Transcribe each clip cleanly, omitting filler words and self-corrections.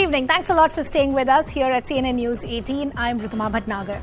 evening. Thanks a lot for staying with us here at CNN News 18. I'm Rituma Bhatnagar.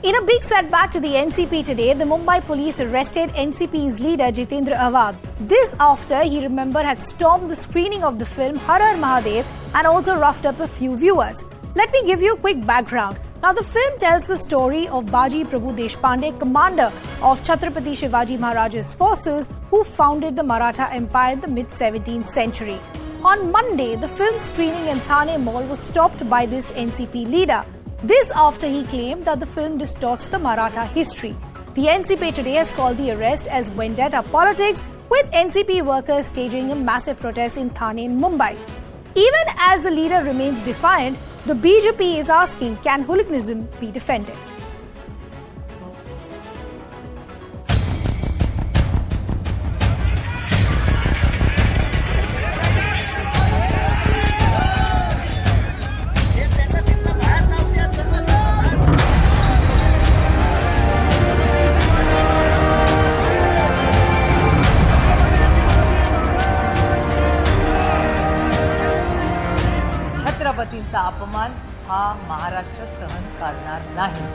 In a big setback to the NCP today, the Mumbai police arrested NCP's leader Jitendra Awhad. This after he, remember, had stormed the screening of the film Har Har Mahadev and also roughed up a few viewers. Let me give you a quick background. Now, the film tells the story of Baji Prabhu Deshpande, commander of Chhatrapati Shivaji Maharaj's forces, who founded the Maratha Empire in the mid-17th century. On Monday, the film screening in Thane Mall was stopped by this NCP leader. This after he claimed that the film distorts the Maratha history. The NCP today has called the arrest as vendetta politics, with NCP workers staging a massive protest in Thane in Mumbai. Even as the leader remains defiant, the BJP is asking, can hooliganism be defended? छत्रपतींचा अपमान हा महाराष्ट्र सहन करणार नाही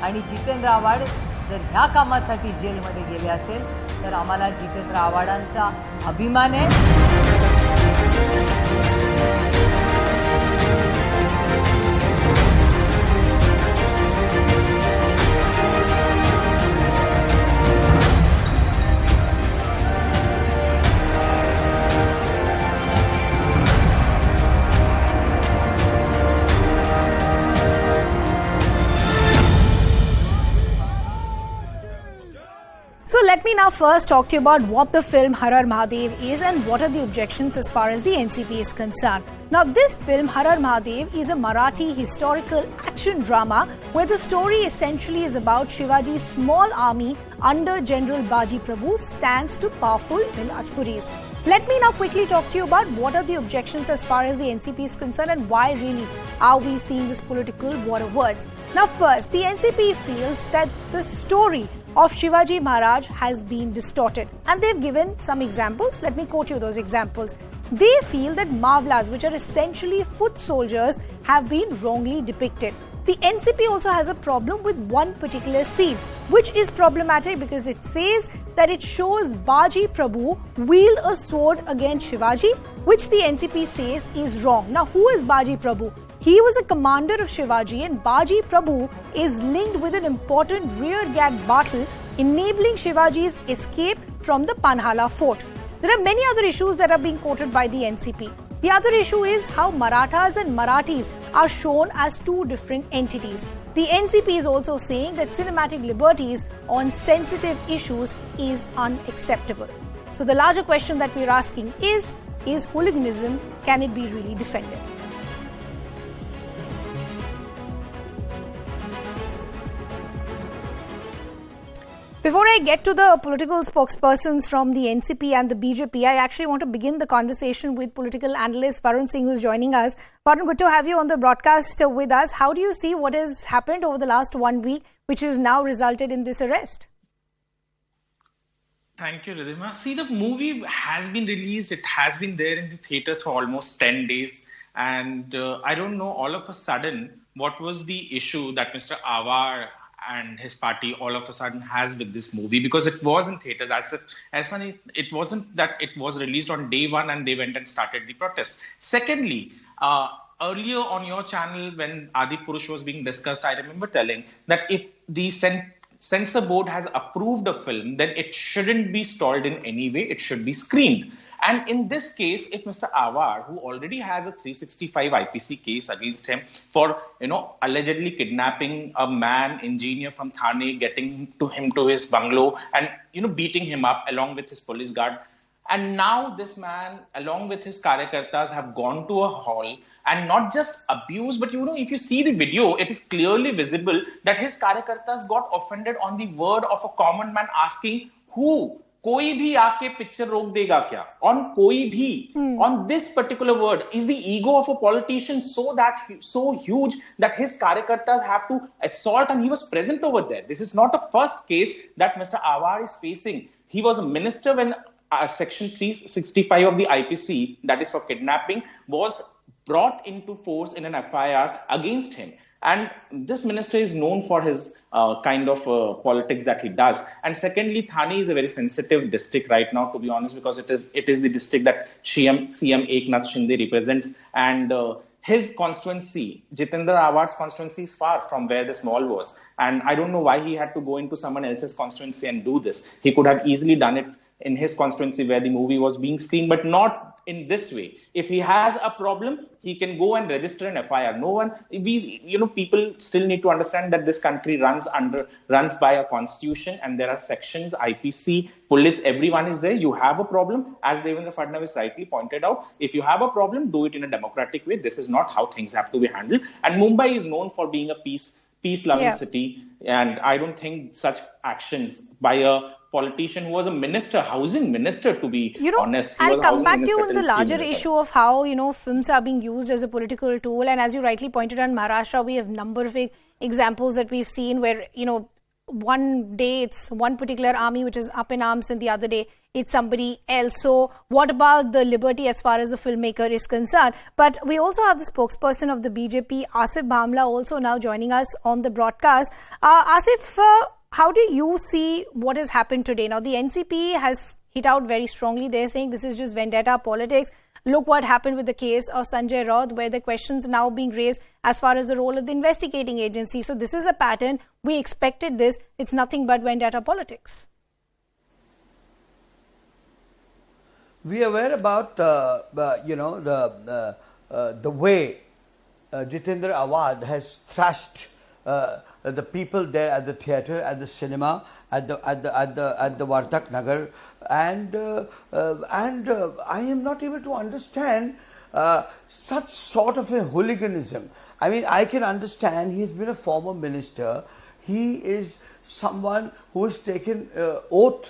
आणि जितेंद्र आव्हाड जर ह्या कामासाठी जेलमध्ये गेले असेल तर आम्हाला जितेंद्र आव्हाडांचा अभिमान आहे. So let me now first talk to you about what the film Har Har Mahadev is and what are the objections as far as the NCP is concerned. Now, this film Har Har Mahadev is a Marathi historical action drama where the story essentially is about Shivaji's small army under General Baji Prabhu stands to powerful Rajpuris. Let me now quickly talk to you about what are the objections as far as the NCP is concerned and why really are we seeing this political war of words. Now first, the NCP feels that the story of Shivaji Maharaj has been distorted, and they've given some examples. Let me quote you those examples. They feel that Mavlas, which are essentially foot soldiers, have been wrongly depicted. The NCP also has a problem with one particular scene, which is problematic because it says that it shows Baji Prabhu wield a sword against Shivaji, which the NCP says is wrong. Now, who is Baji Prabhu? He was a commander of Shivaji, and Baji Prabhu is linked with an important rear-guard battle enabling Shivaji's escape from the Panhala fort. There are many other issues that are being quoted by the NCP. The other issue is how Marathas and Marathis are shown as two different entities. The NCP is also saying that cinematic liberties on sensitive issues is unacceptable. So the larger question that we're asking is hooliganism, can it be really defended? Before I get to the political spokespersons from the NCP and the BJP, I actually want to begin the conversation with political analyst Varun Singh, who's joining us. Varun, good to have you on the broadcast with us. How do you see what has happened over the last 1 week, which has now resulted in this arrest? Thank you, Ridhima. See, the movie has been released. It has been there in the theatres for almost 10 days. And I don't know, all of a sudden, what was the issue that Mr. Awhad and his party all of a sudden has with this movie, because it was in theatres. It wasn't that it was released on day one and they went and started the protest. Secondly, earlier on your channel when Adi Purush was being discussed, I remember telling that if the censor board has approved a film, then it shouldn't be stalled in any way. It should be screened. And in this case, if Mr. Awhad, who already has a 365 IPC case against him for, allegedly kidnapping a man, engineer from Thane, getting him to his bungalow and, beating him up along with his police guard. And now this man, along with his karyakartas, have gone to a hall and not just abused, but, if you see the video, it is clearly visible that his karyakartas got offended on the word of a common man asking, who? कोई भी आके picture रोक देगा क्या? On कोई भी, on this particular word, is the ego of a politician so huge that his karyakartas have to assault, and he was present over there. This is not a first case that Mr. Awhad is facing. He was a minister when Section 365 of the IPC, that is for kidnapping, was brought into force in an FIR against him. And this minister is known for his kind of politics that he does. And secondly, Thane is a very sensitive district right now, to be honest, because it is the district that CM Eknath Shinde represents. And his constituency, Jitendra Awhad's constituency, is far from where this mall was. And I don't know why he had to go into someone else's constituency and do this. He could have easily done it in his constituency where the movie was being screened, but not in this way. If he has a problem, he can go and register an FIR. People still need to understand that this country runs by a constitution, and there are sections, IPC, police, everyone is there. You have a problem, as Devendra Fadnavis rightly pointed out. If you have a problem, do it in a democratic way. This is not how things have to be handled. And Mumbai is known for being a peace-loving city, and I don't think such actions by a politician who was a minister, housing minister, to be honest. I'll come back to you on the larger issue of how, films are being used as a political tool. And as you rightly pointed out, in Maharashtra, we have a number of examples that we've seen where, one day it's one particular army which is up in arms, and the other day it's somebody else. So what about the liberty as far as the filmmaker is concerned? But we also have the spokesperson of the BJP, Asif Bhamla, also now joining us on the broadcast. Asif, how do you see what has happened today? Now, the NCP has hit out very strongly. They're saying this is just vendetta politics. Look what happened with the case of Sanjay Raut, where the questions are now being raised as far as the role of the investigating agency. So this is a pattern. We expected this. It's nothing but vendetta politics. We are aware about the way Jitendra Awhad has trashed the people there at the theatre, at the cinema, at the Vartak Nagar, and I am not able to understand such sort of a hooliganism. I mean, I can understand he has been a former minister. He is someone who has taken oath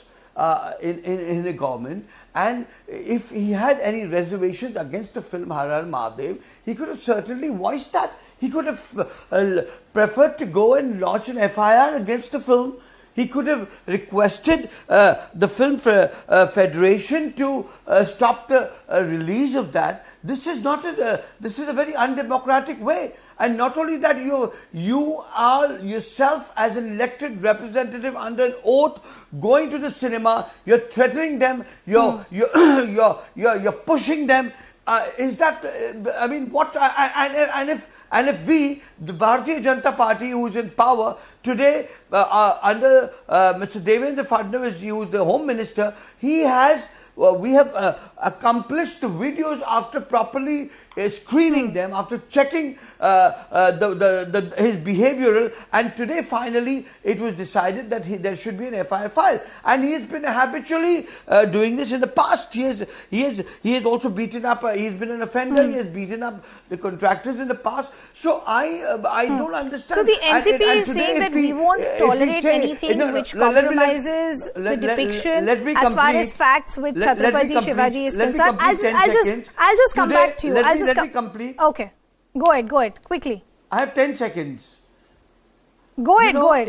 in the government, and if he had any reservations against the film Har Har Mahadev, he could have certainly voiced that. He could have preferred to go and launch an FIR against the film. He could have requested the Film Federation to stop the release of that. This is not this is a very undemocratic way. And not only that, you are yourself as an elected representative under an oath going to the cinema. You're threatening them. You're pushing them. Is that? I mean, what? And if we, the Bharatiya Janata Party, who is in power today under Mr. Devendra Fadnavis, who is the Home Minister, we have accomplished the videos after properly screening them, after checking his behavioral, and today finally it was decided that there should be an FIR file, and he has been habitually doing this in the past. He has also beaten up. He's been an offender. He has beaten up the contractors in the past. So I don't understand. So the NCP is saying that we won't tolerate anything which compromises the depiction as far as facts with Chhatrapati Shivaji is concerned. I'll just come back to you. Let me complete. Okay. Go ahead, quickly. I have 10 seconds. Go ahead.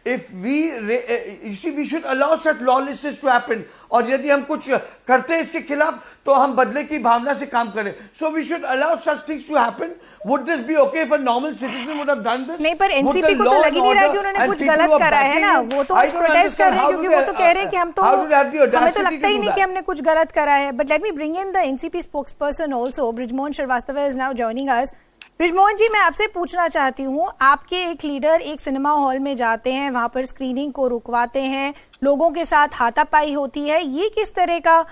If we should allow such lawlessness to happen, और यदि हम कुछ करते हैं इसके खिलाफ तो हम बदले की भावना से काम करें. So we should allow such things to happen. Would this be okay if a normal citizen would have done this? नहीं, पर एनसीपी को तो लग ही नहीं रहा कि उन्होंने कुछ गलत करा है ना. वो तो आज प्रोटेस्ट कर रहे हैं क्योंकि वो तो कह रहे हैं कि हमें तो लगता ही नहीं कि हमने कुछ गलत करा है. But let me bring in the NCP spokesperson also. Brijmohan Srivastav is now joining us. Brijmohan जी, मैं आपसे पूछना चाहती हूँ, आपके एक लीडर एक सिनेमा हॉल में जाते हैं, वहां पर स्क्रीनिंग को रुकवाते हैं, लोगों के साथ हाथापाई होती है, ये किस तरह का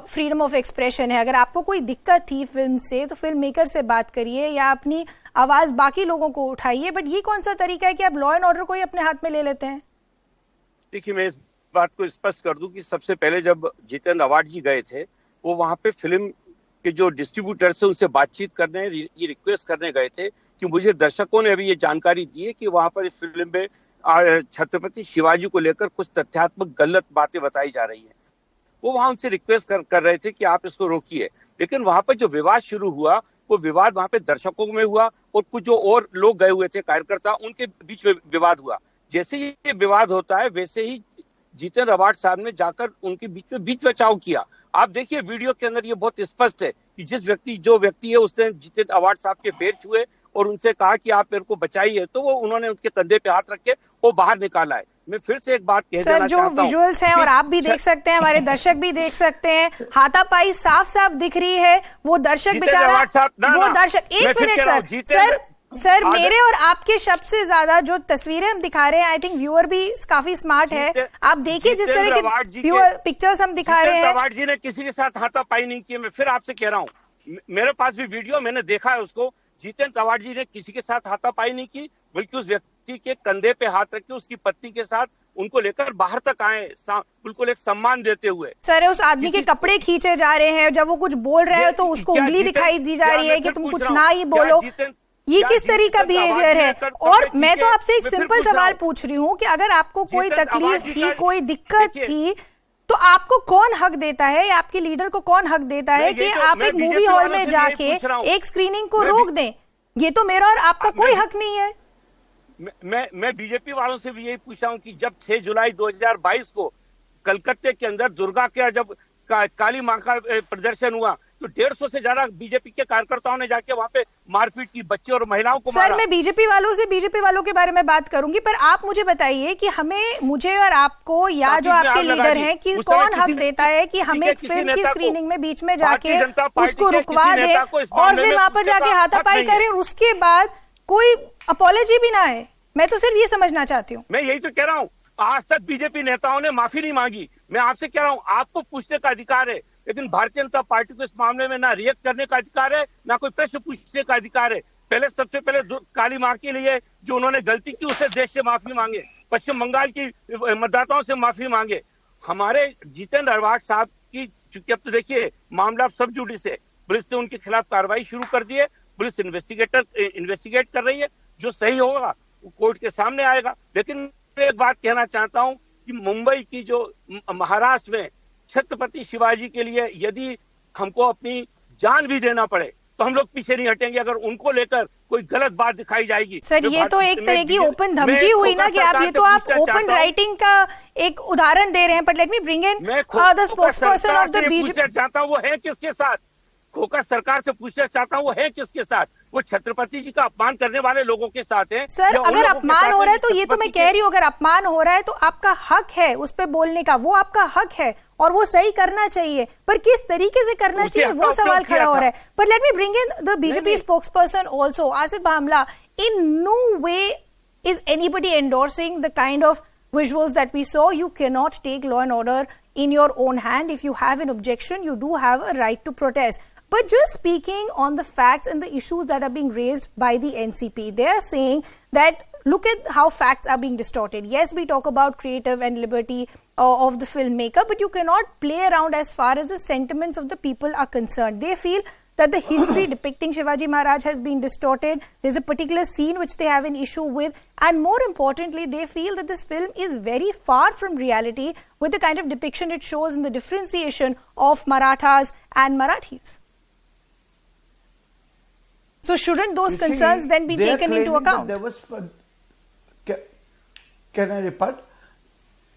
फ्रीडम ऑफ एक्सप्रेशन है? अगर आपको कोई दिक्कत थी फिल्म से तो फिल्म मेकर से बात करिए या अपनी आवाज बाकी लोगों को उठाइए, बट ये कौन सा तरीका है कि आप लॉ एंड ऑर्डर को ही अपने हाथ में ले लेते हैं? देखिए, मैं इस बात को स्पष्ट कर दूं कि सबसे पहले जब जितेंद्र अवार्ड जी गए थे, वो वहां पे फिल्म कि जो डिस्ट्रीब्यूटर्स है उनसे बातचीत करने, ये रिक्वेस्ट करने गए थे कि मुझे दर्शकों ने अभी ये जानकारी दी है कि वहां पर इस फिल्म में छत्रपति शिवाजी को लेकर कुछ तथ्यात्मक गलत बातें बताई जा रही हैं. वो वहां उनसे रिक्वेस्ट कर रहे थे कि आप इसको रोकिए. लेकिन वहां पर जो विवाद शुरू हुआ, वो विवाद वहां पे दर्शकों में हुआ और कुछ जो और लोग गए हुए थे कार्यकर्ता, उनके बीच में विवाद हुआ. जैसे ही ये विवाद होता है वैसे ही जितेंद्र अवार्ड साहब ने जाकर उनके बीच में बीच बचाव किया आप देखिए वीडियो के अंदर ये बहुत स्पष्ट है कि जो व्यक्ति है उसने जितेंद्र अवार्ड साहब के पैर छुए और उनसे कहा कि आप मेरे को बचाइए, तो वो उन्होंने उनके कंधे पे हाथ रख के वो बाहर निकाला है। मैं फिर से एक बात कह देना चाहता हूं, जो विजुअल्स हैं और आप भी देख सकते हैं, हमारे दर्शक भी देख सकते हैं, हाथापाई साफ साफ दिख रही है। वो दर्शक बेचारा, वो दर्शक, एक मिनट सर, मेरे और आपके शब्द से ज्यादा जो तस्वीरें हम दिखा रहे हैं, आई थिंक व्यूअर भी काफी स्मार्ट है। आप देखिए जिस तरह के पिक्चर्स हम दिखा रहे हैं। अवार्ड जी ने किसी के साथ हाथापाई नहीं की। मैं फिर आपसे कह रहा हूँ, मेरे पास भी वीडियो, मैंने देखा है उसको। जितेंद्र अवार्ड जी ने किसी के साथ हाथापाई नहीं की, बल्कि उस व्यक्ति के कंधे पे हाथ रख के उसकी पत्नी के साथ उनको लेकर बाहर तक आए, बिल्कुल एक सम्मान देते हुए। सर, उस आदमी के कपड़े खींचे जा रहे हैं, जब वो कुछ बोल रहे हैं तो उसको उंगली दिखाई दी जा रही है कि तुम कुछ ना ही बोलो। ये किस तरह का बिहेवियर है? और मैं तो आपसे एक सिंपल सवाल पूछ रही हूँ कि अगर आपको कोई तकलीफ थी, कोई दिक्कत थी, तो आपको कौन हक देता है, या आपके लीडर को कौन हक देता है कि आप एक मूवी हॉल में जाके एक स्क्रीनिंग को रोक दें? ये तो मेरा और आपका कोई हक नहीं है। मैं बीजेपी वालों से भी यही पूछा हूं कि जब 6 जुलाई 2022 को कलकत्ते के अंदर दुर्गा के जब काली मां का प्रदर्शन हुआ, तो 150 से ज्यादा बीजेपी के कार्यकर्ताओं ने जाके वहां पे मारपीट की, बच्चे और महिलाओं को मारा। सर, मैं बीजेपी वालों के बारे में बात करूंगी, पर आप मुझे बताइए कि मुझे और आपको, या जो आपके लीडर हैं, कि कौन हक देता है कि हम एक फिल्म की स्क्रीनिंग में बीच में जाके उसको रुकवा दें और फिर वहां पर जाके हाथापाई करें और उसके बाद कोई अपॉलॉजी भी ना है? मैं तो सिर्फ ये समझना चाहती हूँ। मैं यही तो कह रहा हूँ, आज तक बीजेपी नेताओं ने माफी नहीं मांगी। मैं आपसे कह रहा हूँ, आपको पूछने का अधिकार है, लेकिन भारतीय जनता पार्टी को इस मामले में ना रिएक्ट करने का अधिकार है, ना कोई प्रश्न पूछने का अधिकार है। सबसे पहले काली मां के लिए जो उन्होंने गलती की, उसे देश से माफी मांगे, पश्चिम बंगाल की मतदाताओं से माफी मांगे। हमारे जितेंद्र अवार्ड साहब की, चूंकि अब तो देखिए मामला सब जुडिस है, पुलिस ने उनके खिलाफ कार्रवाई शुरू कर दी है, पुलिस इन्वेस्टिगेट कर रही है, जो सही होगा वो कोर्ट के सामने आएगा। लेकिन मैं एक बात कहना चाहता हूं कि मुंबई की जो महाराष्ट्र में छत्रपति शिवाजी के लिए यदि हमको अपनी जान भी देना पड़े तो हम लोग पीछे नहीं हटेंगे अगर उनको लेकर कोई गलत बात दिखाई जाएगी। सर, ये तो एक तरह की ओपन धमकी हुई ना, कि आप ओपन राइटिंग का एक उदाहरण दे रहे हैं। But let me bring in the spokesperson of the BJP. चाहता हूँ वो है किसके साथ, खोकर सरकार से पूछना चाहता हूँ वो है किसके साथ? वो छत्रपति जी का अपमान करने वाले लोगों के साथ है। सर, अगर अपमान हो रहा है तो ये तो मैं कह रही हूँ, अगर अपमान हो रहा है तो आपका हक है उस पर बोलने का, वो आपका हक है और वो सही करना चाहिए, पर किस तरीके से करना चाहिए वो सवाल खड़ा हो रहा है। पर let me bring in the BJP spokesperson also, Asif Bhamla. In no way is anybody endorsing the kind of visuals that we saw. You cannot take law and order in your own hand. If you have an objection, you do have a right to protest. But just speaking on the facts and the issues that are being raised by the NCP, they are saying that look at how facts are being distorted. Yes, we talk about creative and liberty of the filmmaker, but you cannot play around as far as the sentiments of the people are concerned. They feel that the history depicting Shivaji Maharaj has been distorted. There's a particular scene which they have an issue with, and more importantly, they feel that this film is very far from reality with the kind of depiction it shows in the differentiation of Marathas and Marathis. So shouldn't those concerns then be taken into account? There was, can I rebut?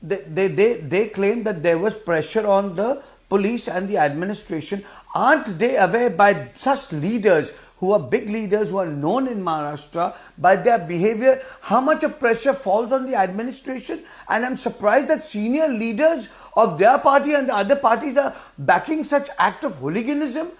They claim that there was pressure on the police and the administration. Aren't they aware by such leaders who are big leaders who are known in Maharashtra by their behavior, how much of pressure falls on the administration? And I'm surprised that senior leaders of their party and the other parties are backing such act of hooliganism.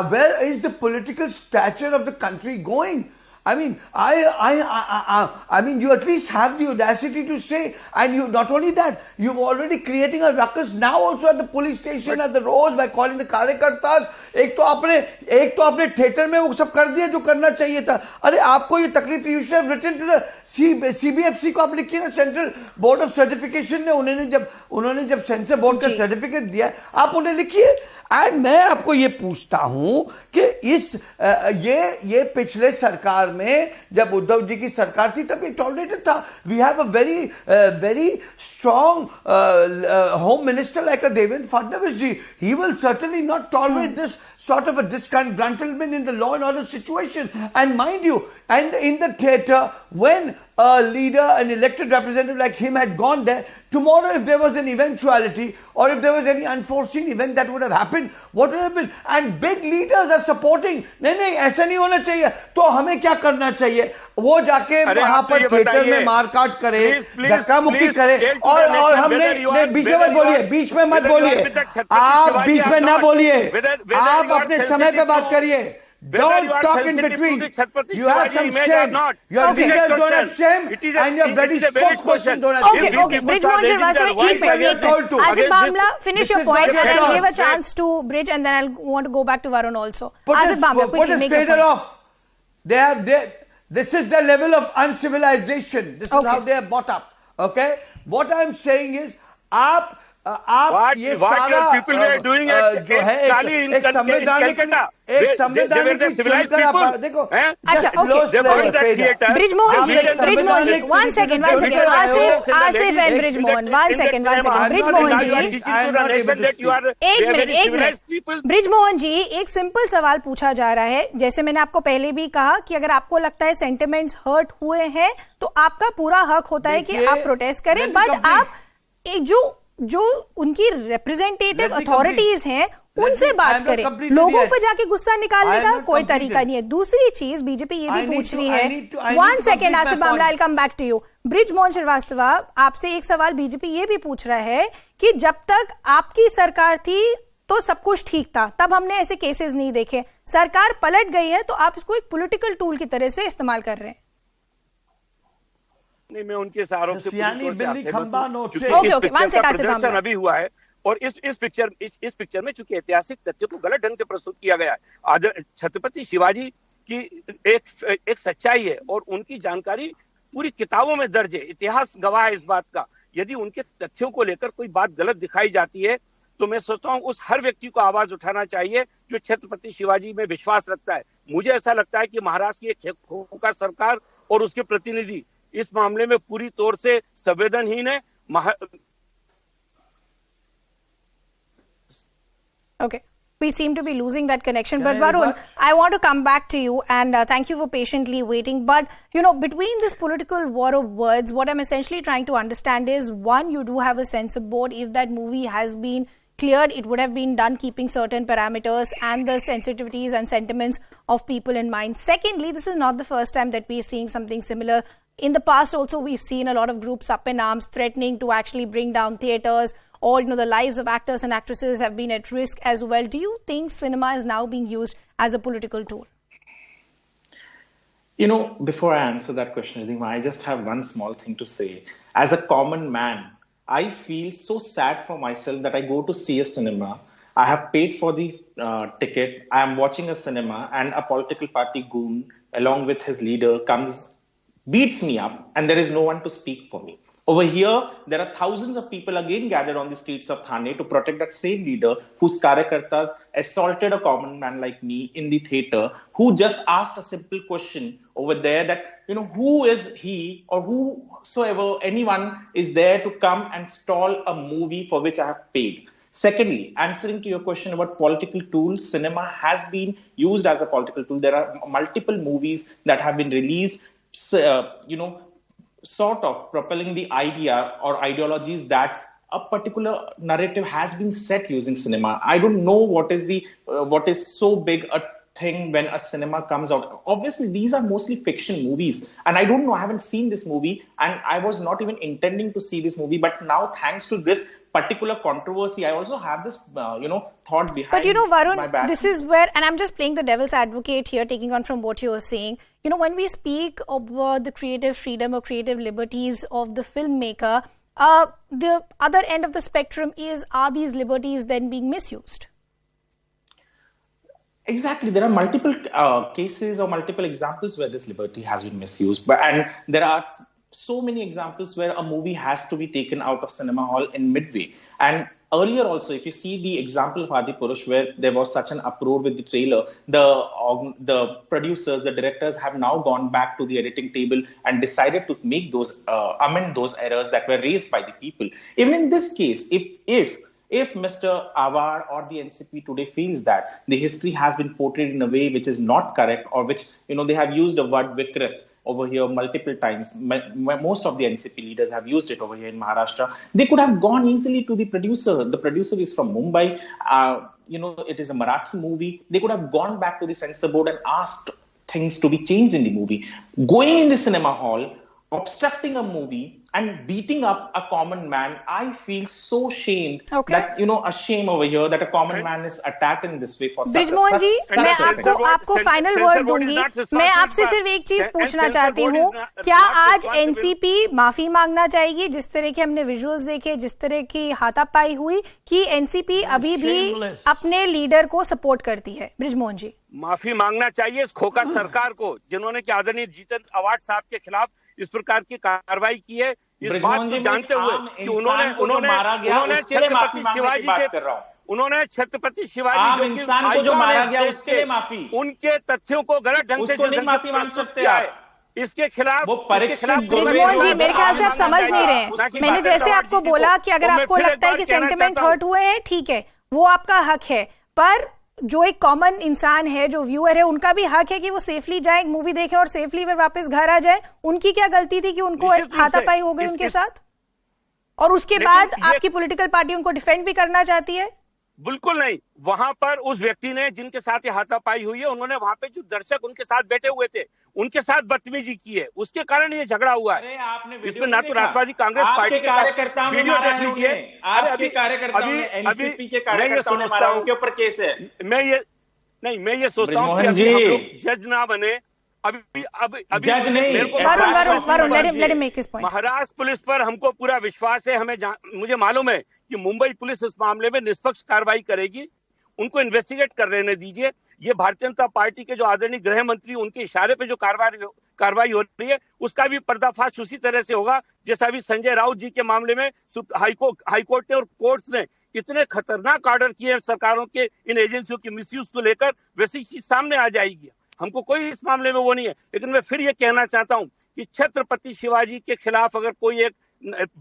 Where is the political stature of the country going? I mean, I mean, you at least have the audacity to say, and you not only that, you're already creating a ruckus now also at the police station, at the roads, by calling the कार्यकर्तास। एक तो आपने theatre में वो सब कर दिया जो करना चाहिए था। अरे आपको ये तकलीफ, you should have written to the CBFC को आप लिखिए ना, सेंट्रल बोर्ड ऑफ सर्टिफिकेशन ने उन्होंने जब सेंसर बोर्ड का सर्टिफिकेट दिया, आप उन्हें लिखिए। एंड मैं आपको ये पूछता हूं कि ये पिछले सरकार में जब उद्धव जी की सरकार थी तब ये टॉलरेटेड था। We have a very strong home minister like Devendra Fadnavis ji. He will certainly not tolerate this sort of a disgruntlement in the law and order situation. And mind you, and in the theater, when a leader, an elected representative like him had gone there, tomorrow if there was an eventuality or if there was any unforeseen event that would have happened, what would have been? And big leaders are supporting. नहीं ऐसा नहीं होना चाहिए. तो हमें क्या करना चाहिए? वो जाके वहां पर थिएटर में मारकाट करे, धक्का मुक्की करे और हमने बीच में मत बोलिए, बीच में मत बोलिए, आप बीच में ना बोलिए, आप अपने समय पे बात करिए. Don't talk in between. You have some shame. Your leaders don't have shame, and your bloody spokesperson don't have shame. Okay. Brijmohan Srivastav, एक minute. Asif Bamla, finish your point, and I'll give a chance to Bridge, and then I'll want to go back to Varun also. Asif Bamla, quickly make your point. Off. This is the level of uncivilization. This is how they are brought up. Okay. What I'm saying is, आप ये सारा people were doing जो है एक संवैधानिक देखो अच्छा okay Brijmohan ji one second Asif and Brijmohan one second Brijmohan ji एक मिनट Brijmohan जी एक सिंपल सवाल पूछा जा रहा है. जैसे मैंने आपको पहले भी कहा कि अगर आपको लगता है सेंटिमेंट्स हर्ट हुए हैं तो आपका पूरा हक होता है कि आप प्रोटेस्ट करें, बट आप एक जो उनकी रिप्रेजेंटेटिव अथॉरिटीज हैं उनसे बात करें. लोगों पर जाके गुस्सा निकालने का कोई तरीका नहीं है. दूसरी चीज बीजेपी ये भी पूछ रही है. One second Asif Bhamla, I will come back to you. Brijmohan Srivastava, आपसे एक सवाल बीजेपी ये भी पूछ रहा है कि जब तक आपकी सरकार थी तो सब कुछ ठीक था, तब हमने ऐसे केसेस नहीं देखे. सरकार पलट गई है तो आप इसको एक पॉलिटिकल टूल की तरह से इस्तेमाल कर रहे हैं. नहीं, मैं उनके आरोप से प्रदर्शन अभी हुआ है और इस पिक्चर में चूंकि ऐतिहासिक तथ्य को गलत ढंग से प्रस्तुत किया गया है. छत्रपति शिवाजी की एक सच्चाई है और उनकी जानकारी पूरी किताबों में दर्ज है. इतिहास गवाह है इस बात का. यदि उनके तथ्यों को लेकर कोई बात गलत दिखाई जाती है तो मैं सोचता हूं उस हर व्यक्ति को आवाज उठाना चाहिए जो छत्रपति शिवाजी में विश्वास रखता है. मुझे ऐसा लगता है कि महाराष्ट्र की एक खोखा सरकार और उसके प्रतिनिधि इस मामले में पूरी तौर से संवेदनहीन है. Okay. We seem to be losing that connection. But Varun, I want to come back to you and thank you for patiently waiting. But, you know, between this political war of words, what I'm essentially trying to understand is, one, you do have a censor board. If that movie has been cleared, it would have been done keeping certain parameters and the sensitivities and sentiments of people in mind. Secondly, this is not the first time that we're seeing something similar. In the past also, we've seen a lot of groups up in arms threatening to actually bring down theatres, or, you know, the lives of actors and actresses have been at risk as well. Do you think cinema is now being used as a political tool? You know, before I answer that question, I just have one small thing to say. As a common man, I feel so sad for myself that I go to see a cinema. I have paid for the ticket. I am watching a cinema and a political party goon along with his leader beats me up, and there is no one to speak for me. Over here, there are thousands of people again gathered on the streets of Thane to protect that same leader whose karyakartas assaulted a common man like me in the theatre, who just asked a simple question over there that, you know, who is he or whosoever, anyone is there to come and stall a movie for which I have paid. Secondly, answering to your question about political tools, cinema has been used as a political tool. There are multiple movies that have been released, sort of propelling the idea or ideologies that a particular narrative has been set using cinema. I don't know what is so big a thing when a cinema comes out. Obviously, these are mostly fiction movies, and I don't know. I haven't seen this movie, and I was not even intending to see this movie. But now, thanks to this particular controversy, I also have this, thought behind. But you know, Varun, this is where, and I'm just playing the devil's advocate here, taking on from what you were saying. You know, when we speak about the creative freedom or creative liberties of the filmmaker, the other end of the spectrum is, are these liberties then being misused? Exactly. There are multiple cases or multiple examples where this liberty has been misused. And there are so many examples where a movie has to be taken out of cinema hall in midway. And earlier also, if you see the example of Adi Purush, where there was such an uproar with the trailer, the producers, the directors have now gone back to the editing table and decided to make amend those errors that were raised by the people. Even in this case, if Mr. Awhad or the NCP today feels that the history has been portrayed in a way which is not correct, or which, they have used the word Vikrit, over here multiple times. Most of the NCP leaders have used it over here in Maharashtra. They could have gone easily to the producer. The producer is from Mumbai. It is a Marathi movie. They could have gone back to the censor board and asked things to be changed in the movie. Going in the cinema hall, obstructing a movie and beating up a common man, I feel so shamed that, a shame over here that a common man is attacked in this way for Brijmohan जी, मैं आपको final word दूंगी. मैं आपसे सिर्फ एक चीज पूछना चाहती हूँ, क्या आज एनसीपी माफी मांगना चाहेगी जिस तरह के हमने विजुअल्स देखे, जिस तरह की हाथापाई हुई, कि एनसीपी अभी भी अपने लीडर को सपोर्ट करती है? ब्रिजमोहन जी, माफी मांगना चाहिए इस खोखा सरकार को, जिन्होंने कि आदरणीय जितेंद्र अवार्ड साहब के खिलाफ इस प्रकार की कार्रवाई की है, इस बात को जानते हुए कि उन्होंने छत्रपति शिवाजी इंसान को जो मारा गया उसके लिए माफी, उनके तथ्यों को गलत ढंग से नहीं माफी मांग सकते हैं, इसके खिलाफ ब्रिजमोहन जी, मेरे ख्याल से आप समझ नहीं रहे हैं. मैंने जैसे आपको बोला कि अगर आपको लगता है कि सेंटिमेंट हर्ट हुए हैं, ठीक है, वो आपका हक है, पर जो एक कॉमन इंसान है, जो व्यूअर है, उनका भी हक है कि वो सेफली जाए, मूवी देखें और सेफली वे वापस घर आ जाए. उनकी क्या गलती थी कि उनको हाथापाई हो गई उनके साथ, और उसके बाद आपकी पॉलिटिकल पार्टी उनको डिफेंड भी करना चाहती है? बिल्कुल नहीं. वहां पर उस व्यक्ति ने, जिनके साथ ये हाथापाई हुई है, उन्होंने वहां पे जो दर्शक उनके साथ बैठे हुए थे उनके साथ बदतमीजी की है, उसके कारण ये झगड़ा हुआ है. इसमें ना तो राष्ट्रवादी कांग्रेस पार्टी के कार्यकर्ताओं वीडियो देख लीजिए, आपके कार्यकर्ताओं ने, एनसीपी के कार्यकर्ताओं ने मारा, उनके ऊपर केस है. मैं ये सोचता हूँ कि अभी हम लोग जज ना बने. अभी जज नहीं, महाराष्ट्र पुलिस पर हमको पूरा विश्वास है. मुझे मालूम है कि मुंबई पुलिस इस मामले में निष्पक्ष कार्रवाई करेगी. उनको इन्वेस्टिगेट कर लेने दीजिए. ये भारतीय जनता पार्टी के जो आदरणीय गृह मंत्री, उनके इशारे पे जो कार्रवाई हो रही है, उसका भी पर्दाफाश उसी तरह से होगा जैसा अभी संजय राउत जी के मामले में हाईकोर्ट ने और कोर्ट्स ने इतने खतरनाक ऑर्डर किए हैं सरकारों के, इन एजेंसियों के मिसयूज को लेकर, वैसी चीज सामने आ जाएगी. हमको कोई इस मामले में वो नहीं है. लेकिन मैं फिर ये कहना चाहता हूं कि छत्रपति शिवाजी के खिलाफ अगर कोई एक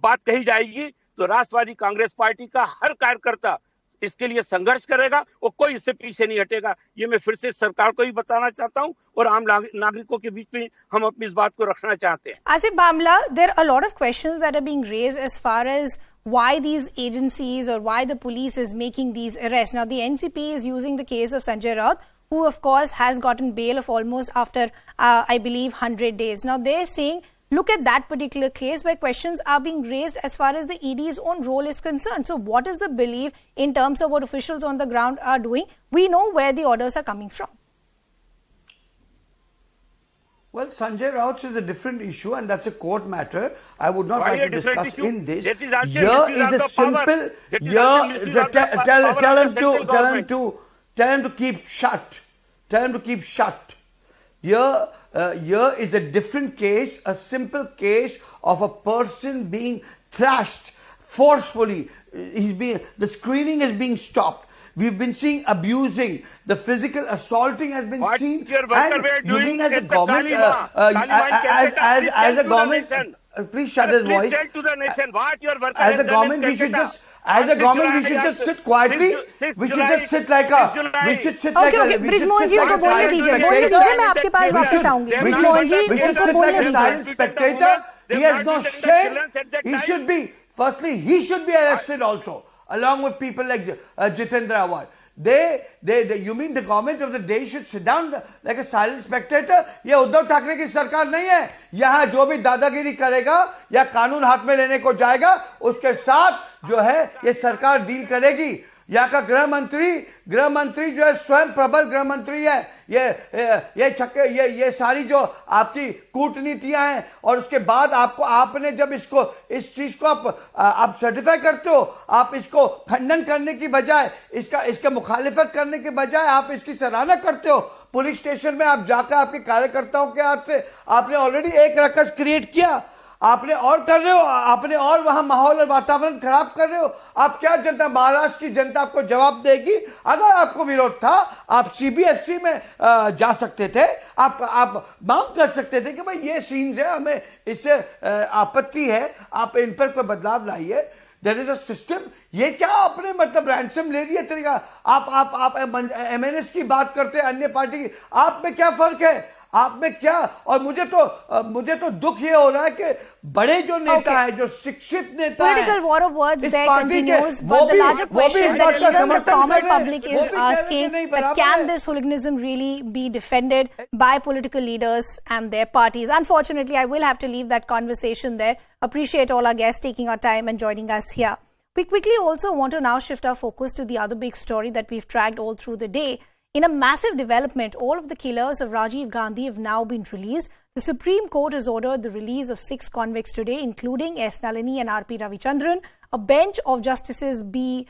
बात कही जाएगी तो राष्ट्रवादी कांग्रेस पार्टी का हर कार्यकर्ता इसके लिए संघर्ष करेगा और कोई इससे पीछे नहीं हटेगा. ये मैं फिर से सरकार को भी बताना चाहता हूं और आम नागरिकों के बीच में हम अपनी इस बात को रखना चाहते हैं. Asif Bamla, there are a lot of questions that are being raised as far as why these agencies or why the police is making these arrests. Now, the NCP is using the case of Sanjay Raut, who of course has gotten bail of almost after, I believe, 100 days. Now, they're saying, look at that particular case where questions are being raised as far as the ED's own role is concerned. So what is the belief in terms of what officials on the ground are doing? We know where the orders are coming from. Well, Sanjay Raut is a different issue and that's a court matter. I would not like to discuss in this. Here is a simple, tell him to keep shut. Tell him to keep shut. Here is a different case, a simple case of a person being thrashed forcefully. The screening is being stopped. We've been seeing abusing, the physical assaulting has been seen. And you mean as a government, as a government, please shut his voice. As a government, we should just. As a government, we should just sit quietly. We should just sit like a. We should sit like a. Okay. Brijmohan जी उनको बोलने दीजिए. मैं आपके पास वापस आऊंगी. Brijmohan जी उनको बोलने दीजिए. Spectator, he has no shame. He should be. Firstly, he should be arrested also, along with people like Jitendra Awhad. You mean the government of the day should sit down like a silent spectator? ये उद्धव ठाकरे की सरकार नहीं है. यहाँ जो भी दादागिरी करेगा या कानून हाथ में लेने को जाएगा, उसके साथ जो है ये सरकार डील करेगी. यहाँ का गृह मंत्री जो है स्वयं प्रबल गृह मंत्री है. ये सारी जो आपकी कूटनीतियां हैं, और उसके बाद आपने जब इस चीज को आप सर्टिफाई करते हो, आप इसको खंडन करने की बजाय, इसका मुखालिफत करने के बजाय आप इसकी सराहना करते हो. पुलिस स्टेशन में आप जाकर आपके कार्यकर्ताओं के हाथ से आपने ऑलरेडी एक रकस क्रिएट किया. आपने और कर रहे हो, आपने और वहां माहौल और वातावरण खराब कर रहे हो. आप क्या जनता, महाराष्ट्र की जनता आपको जवाब देगी. अगर आपको विरोध था, आप सीबीएसई में जा सकते थे. आप मांग कर सकते थे कि भाई ये सीन्स है, हमें इससे आपत्ति है, आप इन पर कोई बदलाव लाइए. There is a system. ये क्या आपने मतलब रैंसम ले लिया तरीका. आप एमएनएस की बात करते हैं, अन्य पार्टी की. आप में क्या फर्क है? आप में क्या? और मुझे तो दुख ये हो रहा है कि बड़े जो नेता है, जो शिक्षित नेता है, political war of words there continues, but the larger question that even the common public is asking that can this hooliganism really be defended by political leaders and their parties? Unfortunately, I will have to leave that conversation there. Appreciate all our guests taking our time and joining us here. We quickly also want to now shift our focus to the other big story that we've tracked all through the day. In a massive development, all of the killers of Rajiv Gandhi have now been released. The Supreme Court has ordered the release of 6 convicts today, including S. Nalini and R.P. Ravichandran. A bench of Justices B.R.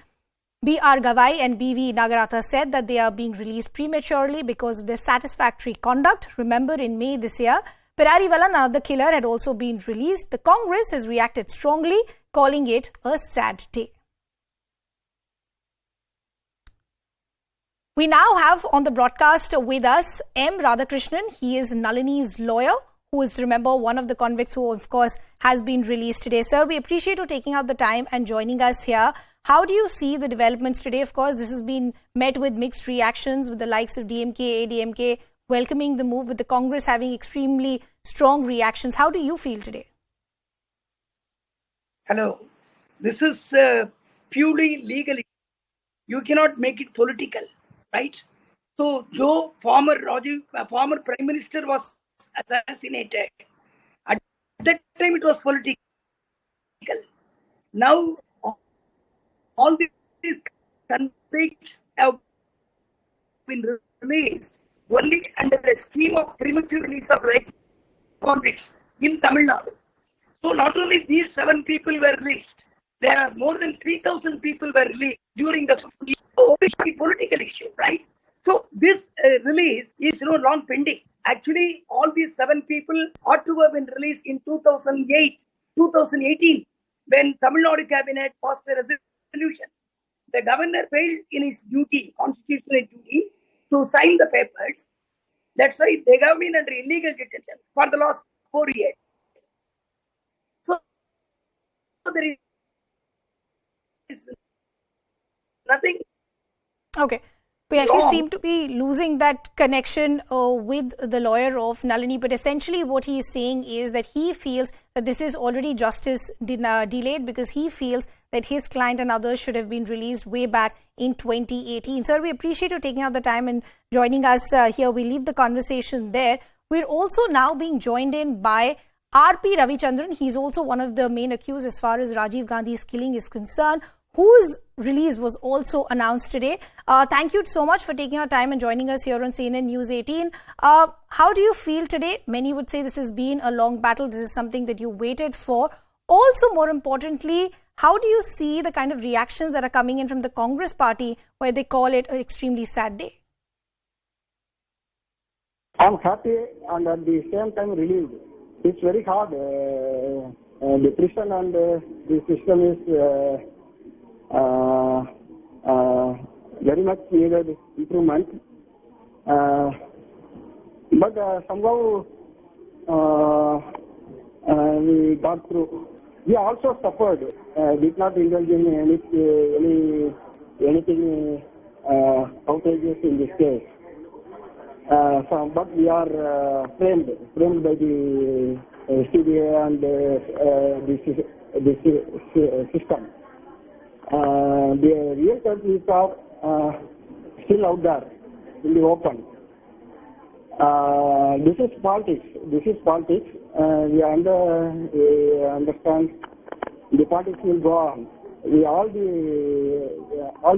Gavai and B.V. Nagaratha said that they are being released prematurely because of their satisfactory conduct. Remember, in May this year, Perarivalan, another killer, had also been released. The Congress has reacted strongly, calling it a sad day. We now have on the broadcast with us M. Radhakrishnan. He is Nalini's lawyer, who is, remember, one of the convicts who, of course, has been released today. Sir, we appreciate you taking out the time and joining us here. How do you see the developments today? Of course, this has been met with mixed reactions, with the likes of DMK, ADMK welcoming the move, with the Congress having extremely strong reactions. How do you feel today? Hello. This is purely legal. You cannot make it political. Right? So, Joe, former Prime Minister was assassinated. At that time, it was political. Now, all these convicts have been released only under the scheme of premature release of convicts in Tamil Nadu. So, not only these 7 people were released, there are more than 3,000 people were released during the political issue, right? So this release is long pending. Actually, all these 7 people ought to have been released in 2018, when Tamil Nadu cabinet passed a resolution. The governor failed in his duty, constitutional duty, to sign the papers. That's why they have been under illegal detention for the last 4 years. So there is nothing. Okay. We actually seem to be losing that connection with the lawyer of Nalini, but essentially what he is saying is that he feels that this is already justice delayed because he feels that his client and others should have been released way back in 2018. Sir, we appreciate you taking out the time and joining us here. We leave the conversation there. We're also now being joined in by R.P. Ravichandran. He's also one of the main accused as far as Rajiv Gandhi's killing is concerned, whose release was also announced today. Thank you so much for taking our time and joining us here on CNN News 18. How do you feel today? Many would say this has been a long battle. This is something that you waited for. Also, more importantly, how do you see the kind of reactions that are coming in from the Congress party where they call it an extremely sad day? I'm happy and at the same time relieved. It's very hard. The prison and the system is very much needed improvement. But somehow we got through. We also suffered. Did not indulge in anything outrageous in this case. But we are framed by the CBI and the system. The real culprits are still out there in the open. This is politics. We understand the politics will go on. All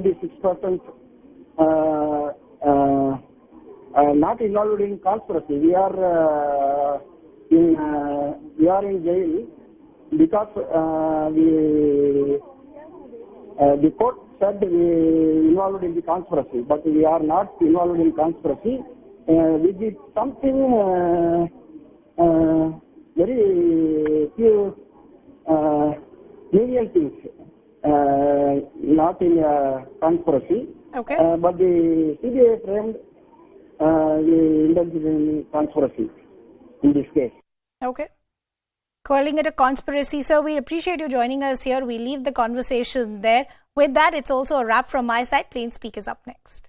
the 6% not involved in conspiracy. We are in jail because the court said we involved in the conspiracy, but we are not involved in conspiracy. We did something very few menial things, not in conspiracy. Okay. But the CBI framed the indulged in conspiracy in this case. Okay. Calling it a conspiracy, sir. We appreciate you joining us here. We leave the conversation there. With that, it's also a wrap from my side. Plain Speak is up next.